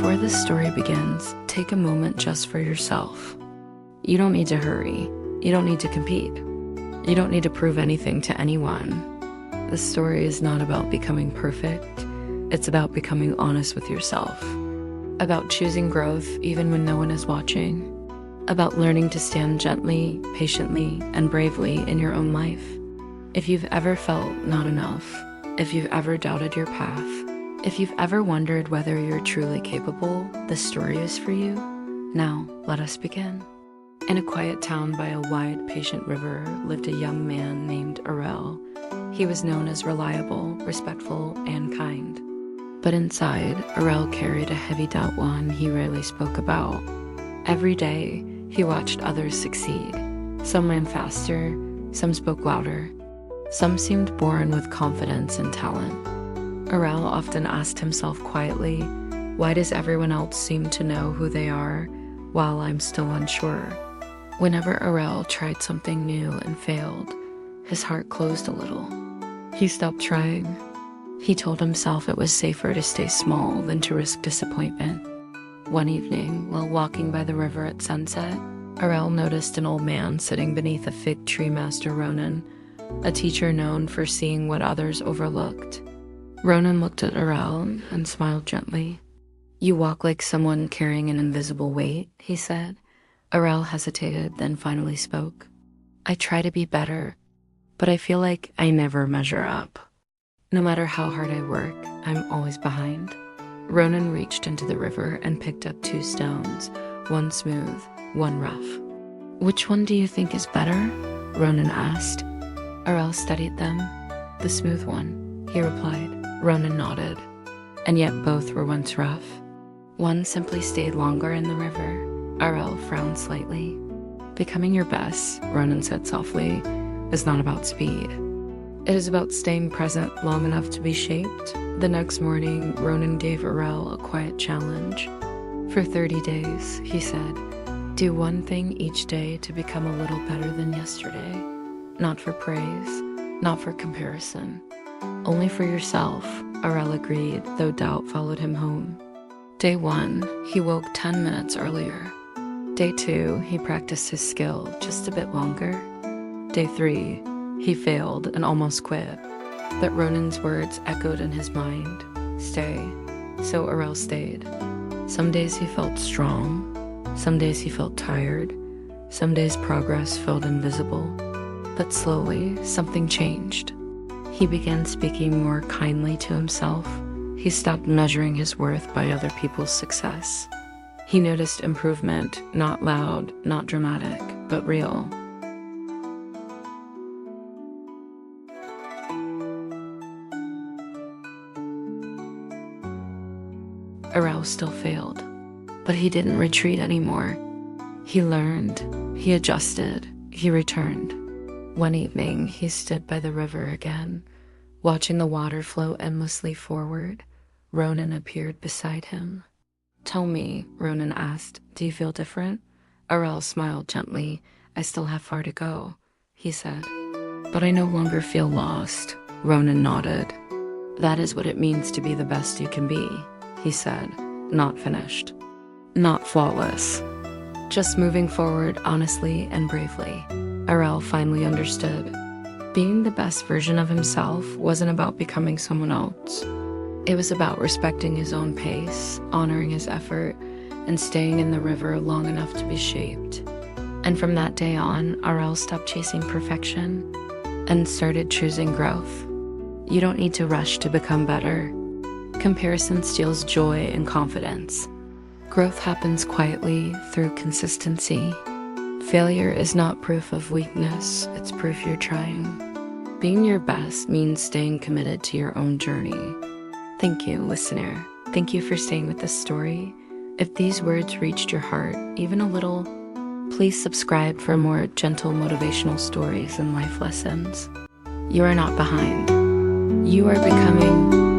Before this story begins, take a moment just for yourself. You don't need to hurry. You don't need to compete. You don't need to prove anything to anyone. This story is not about becoming perfect. It's about becoming honest with yourself. About choosing growth even when no one is watching. About learning to stand gently, patiently, and bravely in your own life. If you've ever felt not enough, if you've ever doubted your path, if you've ever wondered whether you're truly capable, this story is for you. Now, let us begin. In a quiet town by a wide, patient river lived a young man named Arel. He was known as reliable, respectful, and kind. But inside, Arel carried a heavy doubt one he rarely spoke about. Every day, he watched others succeed. Some ran faster, some spoke louder. Some seemed born with confidence and talent. Arel often asked himself quietly, why does everyone else seem to know who they are while I'm still unsure? Whenever Arel tried something new and failed, his heart closed a little. He stopped trying. He told himself it was safer to stay small than to risk disappointment. One evening, while walking by the river at sunset, Arel noticed an old man sitting beneath a fig tree. Master Ronen, a teacher known for seeing what others overlooked. Ronen looked at Arel and smiled gently. You walk like someone carrying an invisible weight, he said. Arel hesitated, then finally spoke. I try to be better, but I feel like I never measure up. No matter how hard I work, I'm always behind. Ronen reached into the river and picked up 2 stones, one smooth, one rough. Which one do you think is better? Ronen asked. Arel studied them. The smooth one, he replied. Ronen nodded. And yet both were once rough. One simply stayed longer in the river. Arel frowned slightly. Becoming your best, Ronen said softly, is not about speed. It is about staying present long enough to be shaped. The next morning, Ronen gave Arel a quiet challenge. For 30 days, he said, do one thing each day to become a little better than yesterday. Not for praise, not for comparison. Only for yourself, Arel agreed, though doubt followed him home. Day 1, he woke 10 minutes earlier. Day 2, he practiced his skill just a bit longer. Day 3, he failed and almost quit. But Ronen's words echoed in his mind. Stay. So Arel stayed. Some days he felt strong. Some days he felt tired. Some days progress felt invisible. But slowly, something changed. He began speaking more kindly to himself. He stopped measuring his worth by other people's success. He noticed improvement, not loud, not dramatic, but real. Arel still failed, but he didn't retreat anymore. He learned, he adjusted, he returned. One evening, he stood by the river again, watching the water flow endlessly forward. Ronen appeared beside him. Tell me, Ronen asked, do you feel different? Arel smiled gently. I still have far to go, he said. But I no longer feel lost. Ronen nodded. That is what it means to be the best you can be, he said. Not finished. Not flawless. Just moving forward honestly and bravely. Arel finally understood. Being the best version of himself wasn't about becoming someone else. It was about respecting his own pace, honoring his effort, and staying in the river long enough to be shaped. And from that day on, Arel stopped chasing perfection and started choosing growth. You don't need to rush to become better. Comparison steals joy and confidence. Growth happens quietly through consistency. Failure is not proof of weakness, it's proof you're trying. Being your best means staying committed to your own journey. Thank you, listener. Thank you for staying with this story. If these words reached your heart, even a little, please subscribe for more gentle motivational stories and life lessons. You are not behind. You are becoming